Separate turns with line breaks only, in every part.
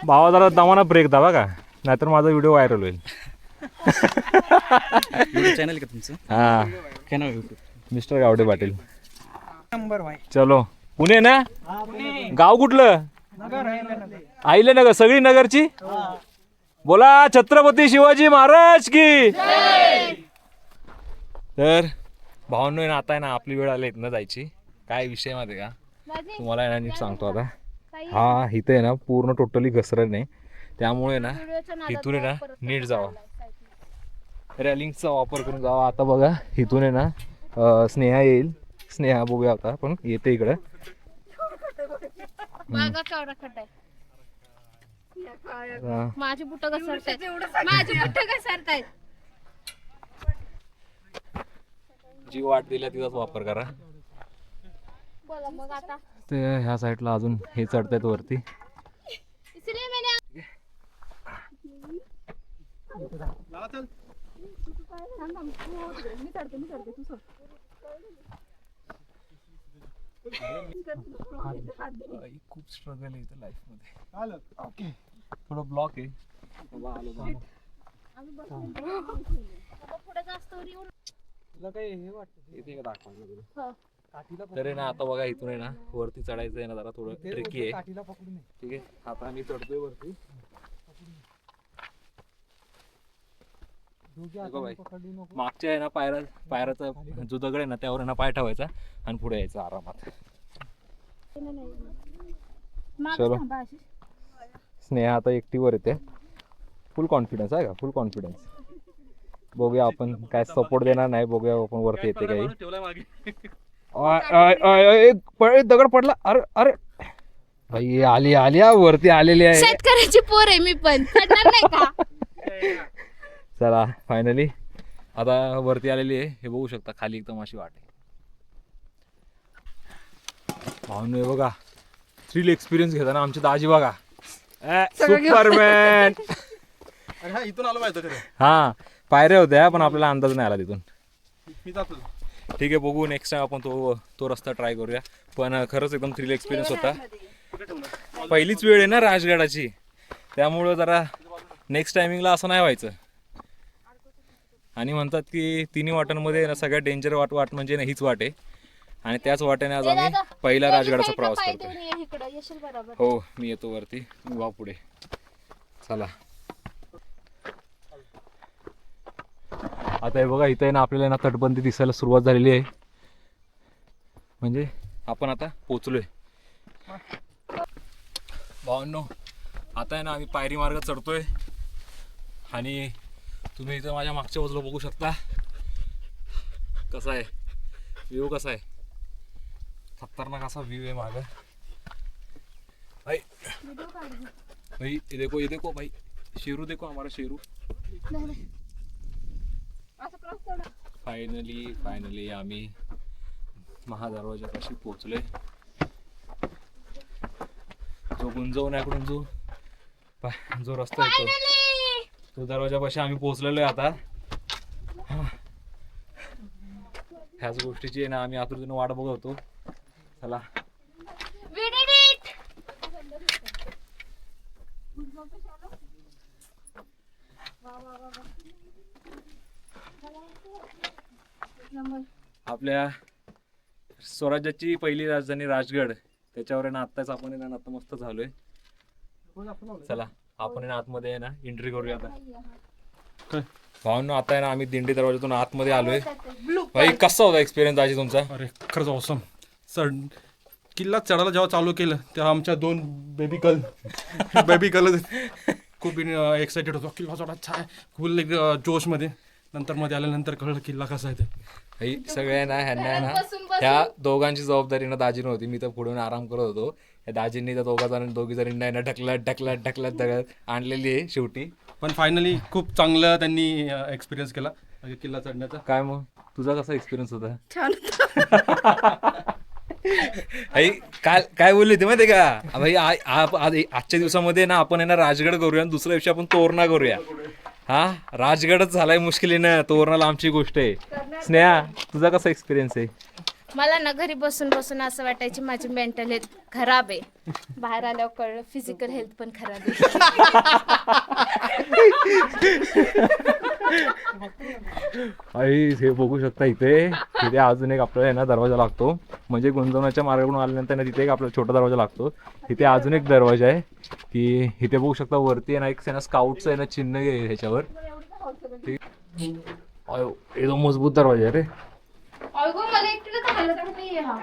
भावा जरा दमाना ब्रेक दावा का, नाहीतर माझा व्हिडिओ व्हायरल होईल.
चॅनल का तुमचं?
हा,
काय नाव आहे?
मिस्टर गावडे पाटील.
नंबर भाई.
चलो. पुणे ना? गाव कुठलं? आईले नगर. सगळी नगरची. बोला छत्रपती शिवाजी महाराज की. तर भावांनो ना, आता आहे ना आपली वेळ आली इथनं जायची. काय विषय मध्ये का तुम्हाला आहे ना नीट सांगतो आता. हा इथे आहे ना पूर्ण टोटली घसरण आहे, त्यामुळे ना इथून आहे ना नीट जावा, रॅलिंगचा वापर करून जावा. आता बघा इथून आहे ना स्नेहा येईल. स्नेहा बघूया आता पण येते इकडे.
माझी बुट घसरतायत.
जी वाट दिल्या तिचाच वापर करा.
बोला मग आता.
ते ह्या साईडला अजून हे चढतायत वरती. खूप स्ट्रगल आहे इथं लाईफ मध्ये. थोडं ब्लॉक आहे.
पुढे जास्त
तर आहे ना आता बघा इथून आहे ना वरती चढायचं आहे ना, जरा थोडं ट्रिकी आहे. ठीक आहे, आता आम्ही चढतोय वरती. मागच्या आहे ना पायऱ्याचा जो दगड आहे ना त्यावर आहे ना पाय ठेवायचा आणि पुढे यायचं आरामात. चलो. स्नेहा आता एकटीवर येते. फुल कॉन्फिडन्स आहे का? फुल कॉन्फिडन्स. बघूया आपण काय सपोर्ट देणार नाही. बघूया आपण वरती येते काही. दगड पडला. अरे अरे भाई आली आली वरती आलेली आहे.
शेतकऱ्याची पोर आहे मी पण. नाही का?
चला फायनली आता वरती आलेली आहे. हे बघू शकता खाली एकदम अशी वाट आहे. भावनो बघा थ्रिल एक्सपिरियन्स घेताना आमची दाजी बघा. सुपरमॅन.
इथून आलो माहिती.
हा पायऱ्या होत्या पण आपल्याला अंदाज नाही आला तिथून.
मी जातो.
ठीक आहे, बघू नेक्स्ट टाइम आपण तो रस्ता ट्राय करूया. पण खरंच एकदम थ्रिल एक्सपिरियन्स होता. पहिलीच वेळ आहे ना राजगडाची, त्यामुळं जरा नेक्स्ट टायमिंगला असं नाही व्हायचं. आणि म्हणतात की तिन्ही वाटांमध्ये ना सगळ्यात डेंजर वाट म्हणजे ना हीच वाट आहे. आणि त्याच वाटेने आज आम्ही पहिला राजगडाचा प्रवास करतो. हो मी येतो वरती, वा पुढे. चला आता हे बघा इथं आहे ना आपल्याला ना तटबंदी दिसायला सुरुवात झालेली आहे. म्हणजे आपण आता पोचलोय. भावांनो आता आहे ना आम्ही पायरी मार्ग चढतोय. आणि तुम्ही इथं माझ्या मागच्या बाजूला बघू शकता कसा आहे व्ह्यू. कसा आहे खतरनाक असा व्ह्यू आहे मागं. भाई भाई ये देखो भाई, शेरू देखो हमारा शेरू. फायनली आम्ही महादरवाजापाशी पोहोचलोय. जो गुंजवण्याकडून जो रस्ता येतो तो दरवाजापाशी आम्ही पोहोचलेलो आहे आता. ह्याच गोष्टीची आहे ना आम्ही आतुरतेने वाट बघत होतो. चला आपल्या स्वराज्याची पहिली राजधानी राजगड, त्याच्यावर आहे ना आत्ताच आपण आहे ना नतमस्तक झालोय. चला आपण आहे ना आतमध्ये आहे ना एंट्री करूया आता. भावांनो आता आहे ना आम्ही दिंडी दरवाजातून आतमध्ये आलोय. भाई कसा होता एक्सपिरियन्स आजी तुमचा?
अरे खरंच ऑसम. किल्ला चढायला जेव्हा चालू केलं तेव्हा आमच्या 2 बेबी गर्ल खूप एक्साइटेड होतो. किल्ला चढायचा आहे फुल जोशमध्ये. नंतर मध्ये आल्यानंतर कळलं किल्ला कसा आहे ते.
सगळ्यांना ह्यांना ना ह्या दोघांची जबाबदारी ना दाजी नव्हती. मी तर पुढून आराम करत होतो. या दाजींनी त्या दोघी जणींना ना ढकलत आणलेली आहे शेवटी.
पण फायनली खूप चांगलं त्यांनी एक्सपिरियन्स केला किल्ला चढण्याचा.
काय मग तुझा कसा एक्सपिरियन्स होता?
छान.
काय बोलली ते माहिती का भाई? आजच्या दिवसामध्ये ना आपण आहे ना राजगड करूया आणि दुसऱ्या दिवशी आपण तोरणा करूया. हा राजगडच झालाय मुश्किलीनं, तोरणाला आमची गोष्ट आहे. स्नेहा तुझा कसा एक्सपिरियन्स आहे?
मला ना घरी बसून बसून असं वाटायची माझी मेंटल हेल्थ खराब आहे. बाहेर आल्यावर कळलं फिजिकल हेल्थ पण खराब आहे.
आई हे बघू शकता इथे अजून एक आपल्याला आहे ना दरवाजा लागतो. म्हणजे गुंजवण्याच्या मार्गावरून आल्यानंतर ना तिथे एक आपल्याला छोटा दरवाजा लागतो. इथे अजून एक दरवाजा आहे की इथे बघू शकता वरती आहे ना एक स्काउटचं आहे ना चिन्ह आहे ह्याच्यावर. एकदम मजबूत दरवाजा आहे रे.
अगो मला एकटीला तर हालत नाहीये हा.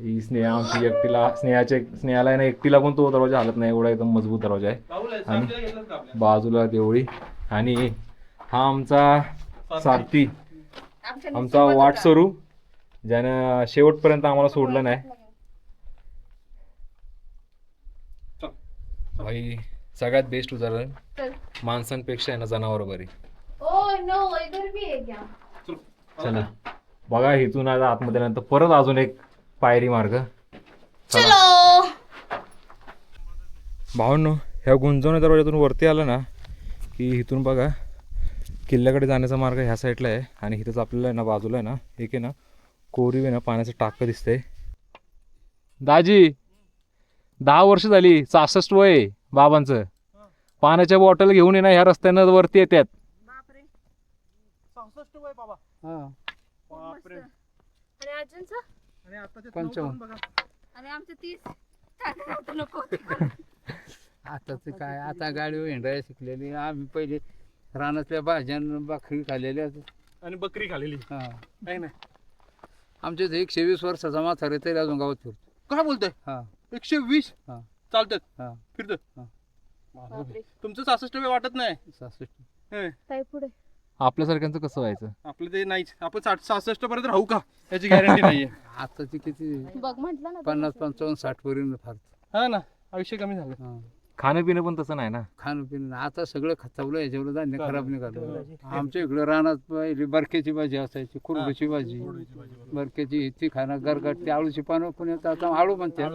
ही स्नेहा आमची एकटीला स्नेहाला आहे ना एकटीला पण तो दरवाजा हालत नाही, एवढा एकदम मजबूत दरवाजा आहे. आणि बाजूला देवळी आणि हा आमचा सारथी, आमचा वाटसरू ज्यानं शेवटपर्यंत आम्हाला सोडलं नाही. भाई सगळ्यात बेस्ट उदाहरण माणसांपेक्षा आहे ना जनावर बरी.
ओ नो इधर भी है क्या?
चला बघा इथून आता आतमध्ये नंतर परत अजून एक पायरी मार्ग.
चलो
भावांनो ह्या गुंजवणे दरवाजातून वरती आलं ना की इथून बघा किल्ल्याकडे जाण्याचा मार्ग ह्या साईडला आहे. आणि इथंच आपल्याला आहे ना बाजूला आहे ना एक आहे ना कोरीव आहे ना पाण्याचं टाकं दिसतंय. दाजी 10 वर्ष झाली, 66 वय आहे बाबांचं. पाण्याच्या बॉटल घेऊन ये ना ह्या रस्त्यानं वरती येतात.
आणि अजूनचा आणि आमचं 30 नको.
आताच काय, आता गाडी हिंडायला शिकलेली. आम्ही पहिले रानातल्या भाज्या भाकरी खाल्लेल्या.
आणि बकरी खालेली
हा,
नाही ना.
आमच्या इथे 120 वर्षाचा म्हातारा आहे, तरी अजून गावात फिरतो.
काय बोलतोय?
हा
120
हा
चालतात
हा
फिरत.
बापरे.
तुमचं 66 वय वाटत नाही.
66.
हं.
काय पुढे
आपल्यासारख्यांचं कसं व्हायचं?
आपलं ते नाहीच. आपण 66 पर्यंत राहू का याची गॅरंटी नाहीये.
आताची किती
बघ म्हटलं ना
50, 55, 60 पर्यंत फार.
हा ना, आयुष्य कमी झालं.
हा.
खाणं पिणं पण तसं नाही ना.
खाणं पिणं आता सगळं खतावलं, याच्यावर धान्य खराब निघालं. आमच्या इकडं रानात पहिली बरक्याची भाजी असायची, कुरडूची भाजी, बरक्याची ती खाणं गरगाट, ते आळूची पानं पुण्यात आता आळू म्हणतात.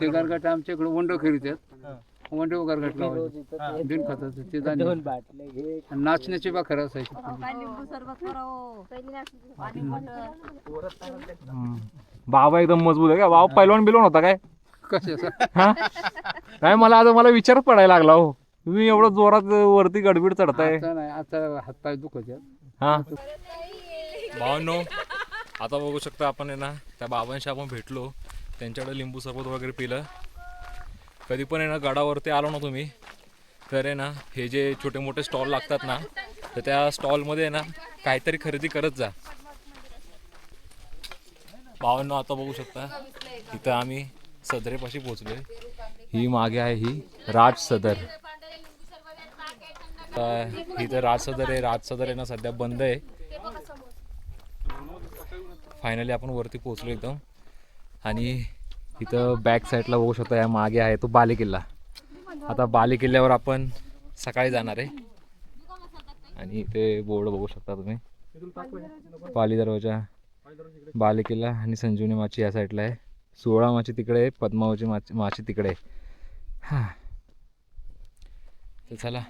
ते गरगाट आमच्या इकडं वंड खरीतात. वंड गरगाट लावायचे बिन खताचं ते धान्य. आणि नाचण्याची भाकर असायची.
बाबा एकदम मजबूत आहे का? बाबा पैलवान बिलवान होता काय?
कशाचा
हा नाही मला विचारच पडायला लागला हो. तुम्ही एवढं जोरात वरती गडबीड चढताय.
आता नाही, आता हातपाय दुखत.
हा भावांनो आता बघू शकता आपण आहे ना त्या बाबांशी आपण भेटलो. त्यांच्याकडे लिंबू सरबत वगैरे पिलं. कधी पण आहे ना गडावरती आलो ना तुम्ही तर आहे ना हे जे छोटे मोठे स्टॉल लागतात ना तर त्या स्टॉलमध्ये आहे ना काहीतरी खरेदी करत जा. भावांनो आता बघू शकता इथं आम्ही सदरेपाशी पोहोचलोय. ही मागे आहे ही राज सदर. इथं राज सदर आहे. राज सदर आहे ना सध्या बंद आहे. फायनली आपण वरती पोहोचलो एकदम. आणि इथं बॅक साईडला बघू शकता या मागे आहे तो बाले किल्ला. आता बाले किल्ल्यावर आपण सकाळी जाणार आहे. आणि इथे बोर्ड बघू शकता तुम्ही, पाली दरवाजा, बाले किल्ला आणि संजीवनी माची या साईडला आहे. 16 माची तिकडे आहे, पद्मावती माची तिकडे आहे. हां तर चला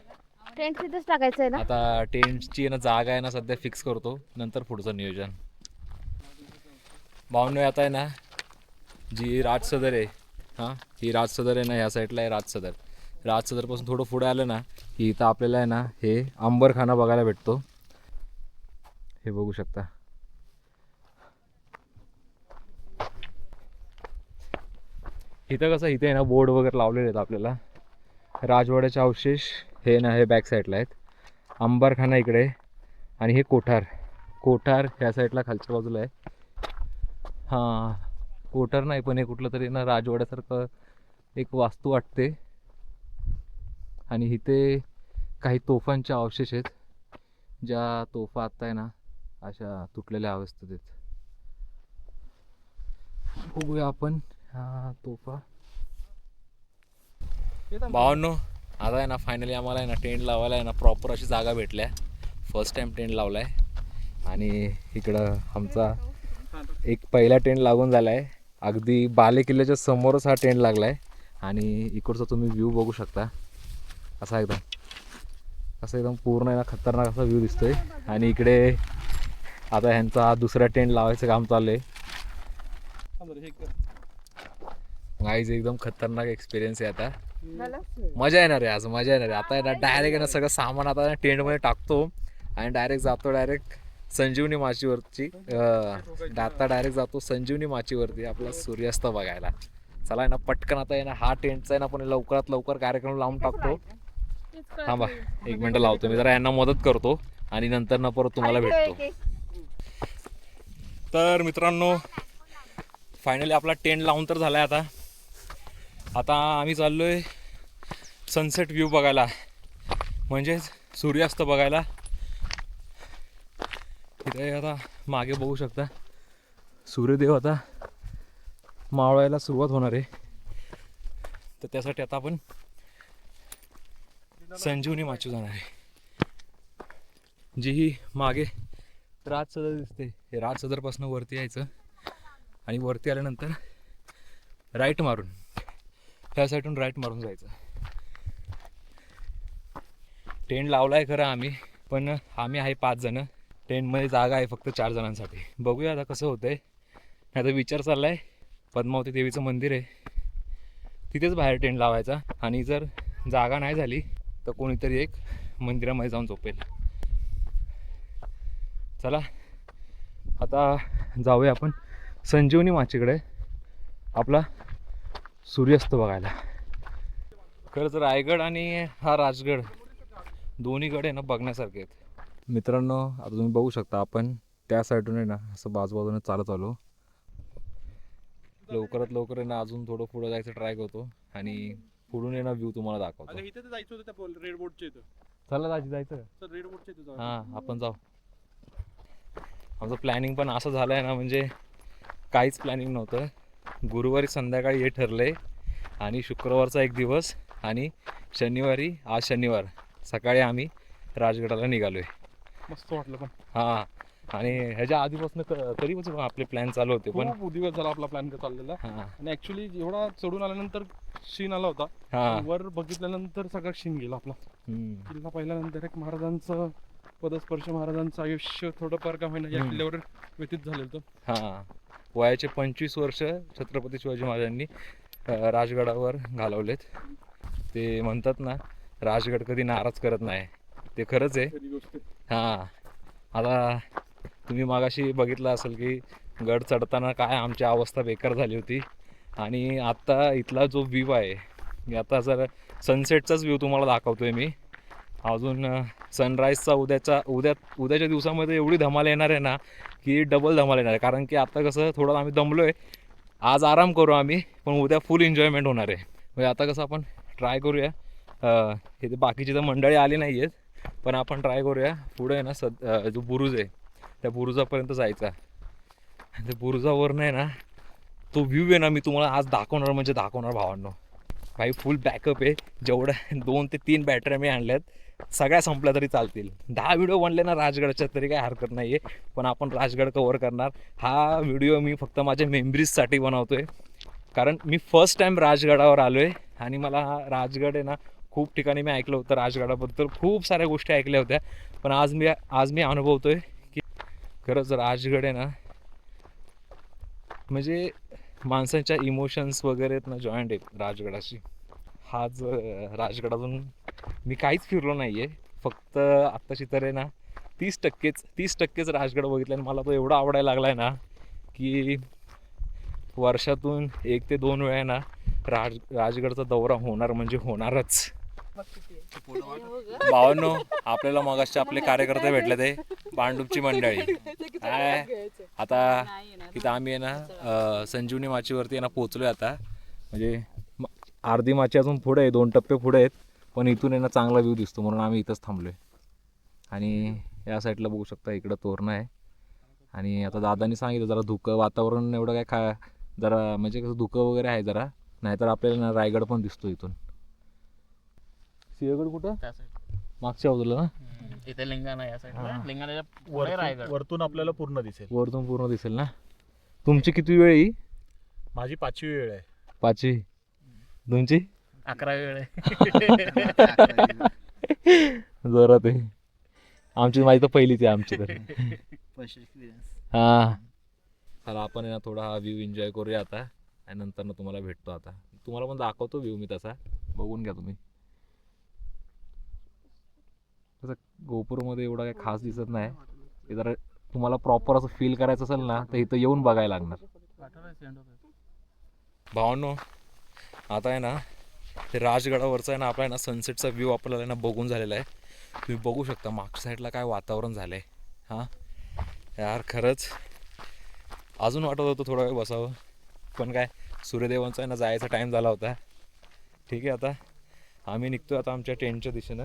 टेंट तिथेच टाकायचं आहे ना.
आता टेंटची ना जागा आहे ना सध्या फिक्स करतो, नंतर पुढचं नियोजन. भावनो आता आहे ना जी राज सदर आहे, हां ही राज सदर आहे ना ह्या साईडला आहे राज सदर. राज सदरपासून थोडं पुढे आलं ना की इथं आपल्याला आहे ना हे अंबरखाना बघायला भेटतो. हे बघू शकता. इथं कसं इथे आहे ना बोर्ड वगैरे लावलेले आहेत आपल्याला. राजवाड्याचे अवशेष हे ना हे बॅक साईडला आहेत. अंबरखाना इकडे आणि हे कोठार ह्या साईडला खालच्या बाजूला आहे. हां कोठार नाही पण हे कुठलं तरी ना राजवाड्यासारखं एक वास्तू वाटते. आणि इथे काही तोफांचे अवशेष आहेत, ज्या तोफा आत्ता आहे ना अशा तुटलेल्या अवस्थेत आहेत. बघूया आपण हा तोफा. भावांनो आता आहे ना फायनली आम्हाला आहे ना टेंट लावायला आहे ना प्रॉपर अशी जागा भेटल्या. फर्स्ट टाइम टेंट लावला आहे. आणि इकडं आमचा एक पहिला टेंट लागून झाला आहे. अगदी बाले किल्ल्याच्या समोरच हा टेंट लागला आहे. आणि इकडचा तुम्ही व्ह्यू बघू शकता. असा एकदम पूर्ण आहे ना खतरनाक असा व्ह्यू दिसतोय. आणि इकडे आता ह्यांचा दुसरा टेंट लावायचं काम चालू आहे. गाईज एकदम खतरनाक एक्सपिरियन्स आहे. आता मजा येणार आहे, आज मजा येणार आहे. आता आहे ना डायरेक्ट आहे ना सगळं सामान आता टेंटमध्ये टाकतो आणि डायरेक्ट जातो संजीवनी माचीवरची. आता डायरेक्ट जातो संजीवनी माचीवरती आपला सूर्यास्त बघायला. चला आहे ना पटकन आता आहे ना हा टेंटचा आहे ना पण लवकरात लवकर कार्यक्रम लावून टाकतो. थांबा 1 मिनिट लावतो मी, जरा यांना मदत करतो आणि नंतर ना परत तुम्हाला भेटतो. तर मित्रांनो फायनली आपला टेंट लावून तर झालाय. आता आम्ही चाललोय सनसेट व्ह्यू बघायला, म्हणजेच सूर्यास्त बघायला. इथे आता मागे बघू शकता सूर्यदेव आता मावळायला सुरुवात होणार आहे. तर त्यासाठी आता आपण संजीवनी माची जाणार आहे, जी ही मागे राजसदर दिसते. हे राजसदरपासून वरती यायचं आणि वरती आल्यानंतर राईट मारून ह्या साईडून राईट मारून जायचं. टेंट लावला आहे खरं आम्ही, पण आम्ही आहे 5 जण. टेंटमध्ये जागा आहे फक्त 4 जणांसाठी. बघूया आता कसं होतंय. आता विचार चालला आहे पद्मावती देवीचं मंदिर आहे तिथेच बाहेर टेंट लावायचा आणि जर जागा नाही झाली तर कोणीतरी एक मंदिरामध्ये जाऊन झोपेल. चला आता जाऊया आपण संजीवनी माचीकडे आपला सूर्यास्त बघायला. खरंच रायगड आणि हा राजगड दोन्हीकडे ना बघण्यासारखे आहेत. मित्रांनो आता तुम्ही बघू शकता आपण त्या साईडून आहे ना असं बाजूबाजूने चालत आलो. लवकरात लवकर आहे ना अजून थोडं पुढं जायचं ट्राय करतो आणि पुढून आहे ना व्ह्यू तुम्हाला दाखवतो.
इथे जायचं होतं त्या रेड बोर्डच्या इथं.
चला दाजी जायचं.
सर रेड बोर्डच्या इथं जाऊ.
हां आपण जाऊ. आमचं प्लॅनिंग पण असं झालं आहे ना, म्हणजे काहीच प्लॅनिंग नव्हतं. गुरुवारी संध्याकाळी हे ठरलं आहे आणि शुक्रवारचा एक दिवस आणि शनिवारी आज शनिवार सकाळी आम्ही राजगडाला निघालो आहे.
मस्त वाटलं पण.
हां आणि ह्याच्या आधीपासून कधीपासून आपले प्लॅन चालू होते पण
खूप दिवस झाला आपला प्लॅन चाललेला.
हां
आणि ऍक्च्युली एवढा चढून आल्यानंतर शीन आला होता.
हां
वर बघितल्यानंतर सगळा शीन गेला आपला. किल्ला पाहिल्यानंतर एक महाराजांचं पदस्पर्श, महाराजांचं आयुष्य थोडंफार का होईना या किल्ल्यावर व्यतीत झालेलं होतं.
हां वयाचे 25 वर्ष छत्रपती शिवाजी महाराजांनी राजगडावर घालवलेत. ते म्हणतात ना राजगड कधी नाराज करत नाही, ते खरंच आहे.
खरी गोष्ट.
हां आता तुम्ही मागाशी बघितलं असेल की गड चढताना काय आमची अवस्था बेकार झाली होती आणि आत्ता इथला जो व्ह्यू आहे मी आता जर सनसेटचाच व्ह्यू तुम्हाला दाखवतोय मी. अजून सनराईजचा उद्याच्या दिवसामध्ये एवढी धमाल येणार आहे ना की डबल धमाल येणार आहे. कारण की आता कसं थोडं आम्ही दमलो आहे, आज आराम करू आम्ही, पण उद्या फुल एन्जॉयमेंट होणार आहे. म्हणजे आता कसं आपण ट्राय करूया. इथे बाकीची तर मंडळी आली नाही आहेत पण आपण ट्राय करूया पुढे आहे ना जो बुरुज आहे त्या बुरुजापर्यंत जायचा. त्या बुरुजावरनं आहे ना तो व्ह्यू आहे ना मी तुम्हाला आज दाखवणार म्हणजे दाखवणार भावांनो. भाई फुल बॅकअप आहे. जेवढ्या 2 ते 3 बॅटऱ्या मी आणल्यात, सगळ्या संपल्या तरी चालतील. 10 व्हिडिओ बनले ना राजगडच्या तरी काही हरकत नाही आहे, पण आपण राजगड कव्हर करणार. हा व्हिडिओ मी फक्त माझ्या मेमरीजसाठी बनवतो आहे, कारण मी फर्स्ट टाईम राजगडावर आलो आहे आणि मला हा राजगड आहे ना खूप ठिकाणी मी ऐकलं होतं राजगडाबद्दल, खूप साऱ्या गोष्टी ऐकल्या होत्या, पण आज मी अनुभवतोय की खरंच राजगड आहे ना म्हणजे माणसांच्या इमोशन्स वगैरे आहेत ना जॉईंट आहेत राजगडाशी. हाच राजगडातून मी काहीच फिरलो नाही आहे, फक्त आत्ताशी तर आहे ना 30% राजगड बघितला आणि मला तो एवढा आवडायला लागला आहे ना की वर्षातून 1 ते 2 वेळा ना राजगडचा दौरा होणार म्हणजे होणारच. भावांनो आपल्याला मगाशी आपले कार्यकर्ते भेटले ते भांडूपची मंडळी. आता इथं आम्ही आहे ना संजीवनी माचीवरती आहे ना पोचलोय आता. म्हणजे अर्धी माची अजून पुढे आहे, 2 टप्पे पुढे आहेत, पण इथून आहे ना चांगला व्ह्यू दिसतो म्हणून आम्ही इथंच थांबलोय. आणि या साईडला बघू शकता इकडं तोरणं आहे. आणि आता दादानी सांगितलं जरा धुकं वातावरण एवढं काय जरा म्हणजे कसं धुकं वगैरे आहे जरा, नाहीतर आपल्याला ना रायगड पण दिसतो इथून. सिंहगड कुठं मागच्या बाजूला ना,
इथे लिंगाणा या साईडला, लिंगाणाच्या पुढे रायगड.
वरतून आपल्याला पूर्ण दिसेल.
वरतून पूर्ण दिसेल ना. तुमची किती वेळ ही?
माझी 5वी वेळ आहे.
5वी. तुमची
11वी वेळ आहे.
जोरात आहे. आमची माझी तर पहिलीच आहे आमची तर. हां चला आपण आहे ना थोडा हा व्ह्यू एन्जॉय करूया आता आणि नंतर ना तुम्हाला भेटतो. आता तुम्हाला पण दाखवतो व्ह्यू मी तसा, बघून घ्या तुम्ही. तसं गोपुरमध्ये एवढा काही खास दिसत नाही. हे जरा तुम्हाला प्रॉपर असं फील करायचं असेल ना तर इथं येऊन बघायला लागणार. भावांनो आता आहे ना ते राजगडावरचा आहे ना आपला आहे ना सनसेटचा व्ह्यू आपल्याला ना बघून झालेला आहे. तुम्ही बघू शकता मागच्या साईडला काय वातावरण झालं आहे. हां यार खरंच अजून वाटत होतं थोडा वेळ बसावं, पण काय सूर्यदेवांचा आहे ना जायचा टाईम झाला होता. ठीक आहे आता आम्ही निघतो आता आमच्या टेंटच्या दिशेनं.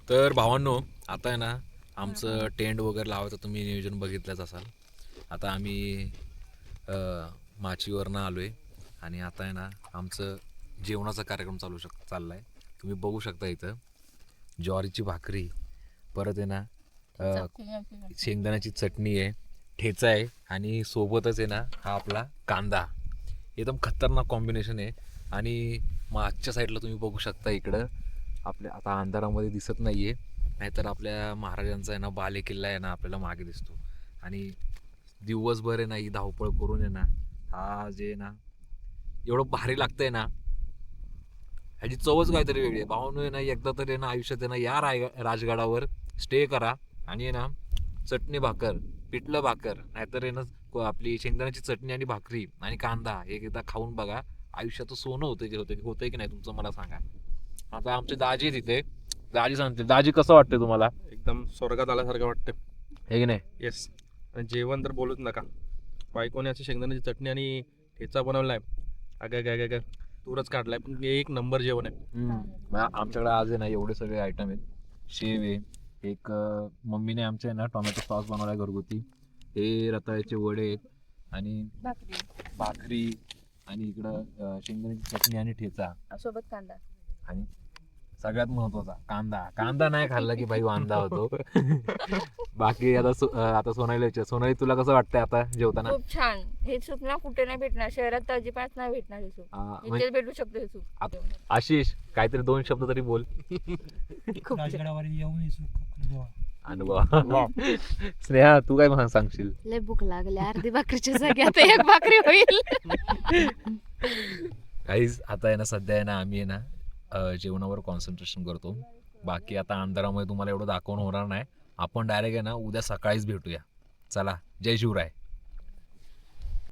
तर भावांनो आता आहे ना आमचं टेंट वगैरे लावायचं तुम्ही नियोजन बघितलंच असाल. आता आम्ही माचीवरनं आलो आहे आणि आता आहे ना आमचं जेवणाचा कार्यक्रम चालला आहे. तुम्ही बघू शकता इथं ज्वारीची भाकरी, परत आहे ना शेंगदाण्याची चटणी आहे, ठेचा आहे आणि सोबतच आहे ना हा आपला कांदा. एकदम खतरनाक कॉम्बिनेशन आहे. आणि मागच्या साईडला तुम्ही बघू शकता इकडं आपल्या आता अंधारामध्ये दिसत नाही आहे, नाहीतर आपल्या महाराजांचा आहे ना बाले किल्ला आहे ना आपल्याला मागे दिसतो. आणि दिवसभर आहे ना ही धावपळ करून आहे ना हा जे ना एवढं भारी लागतंय ना ह्याची चवच काहीतरी वेगळी आहे. भावांनो आहे ना एकदा तरी आहे ना आयुष्यात आहे ना या राजगडावर स्टे करा आणि आहे ना चटणी भाकर, पिठलं भाकर, नाहीतर आहे ना आपली शेंगदाण्याची चटणी आणि भाकरी आणि कांदा हे एकदा खाऊन बघा. आयुष्याचं सोनं होतंय की नाही तुमचं मला सांगा. आता आमचे दाजी तिथे, दाजी सांगते. दाजी कसं वाटतंय तुम्हाला?
एकदम स्वर्गात आल्यासारखं वाटतं.
हे की नाही?
येस. आणि जेवण तर बोलूच नका. बायकोने अशी शेंगदाण्याची चटणी आणि ठेचा बनवलाय, अगं तूरच काढलाय, पण एक नंबर जेवण आहे.
आमच्याकडे आज आहे ना एवढे सगळे आयटम आहेत. शेव आहे, एक मम्मीने आमच्या आहे ना टोमॅटो सॉस बनवलाय घरगुती, हे रताळ्याचे वडे आहेत आणि भाकरी आणि इकडं शेंगदाण्याची चटणी आणि ठेचा
सोबत कांदा
आणि सगळ्यात महत्वाचा कांदा नाही खाल्ला की भाई वांदा होतो. बाकी आता सोनाली तुला कसं वाटतंय आता जेवताना?
खूप छान. हे सूप ना कुठे नाही भेटणार, शहरात तर अजिबात नाही भेटणार हे सूप. इथेच भेटू शकतो हे सूप.
आशिष काहीतरी 2 शब्द तरी बोल. अनुभव. स्नेहा तू काय सांगशील?
लय भूक लागली, अर्धी भाकरीच्या जागी आता एक भाकरी होईल.
काहीच आता आहे ना सध्या आहे ना आम्ही आहे ना जेवणावर कॉन्सन्ट्रेशन करतो. बाकी आता अंधारामुळे तुम्हाला एवढं दाखवून होणार नाही. आपण डायरेक्ट आहे ना उद्या सकाळीच भेटूया. चला, जय शिवराय.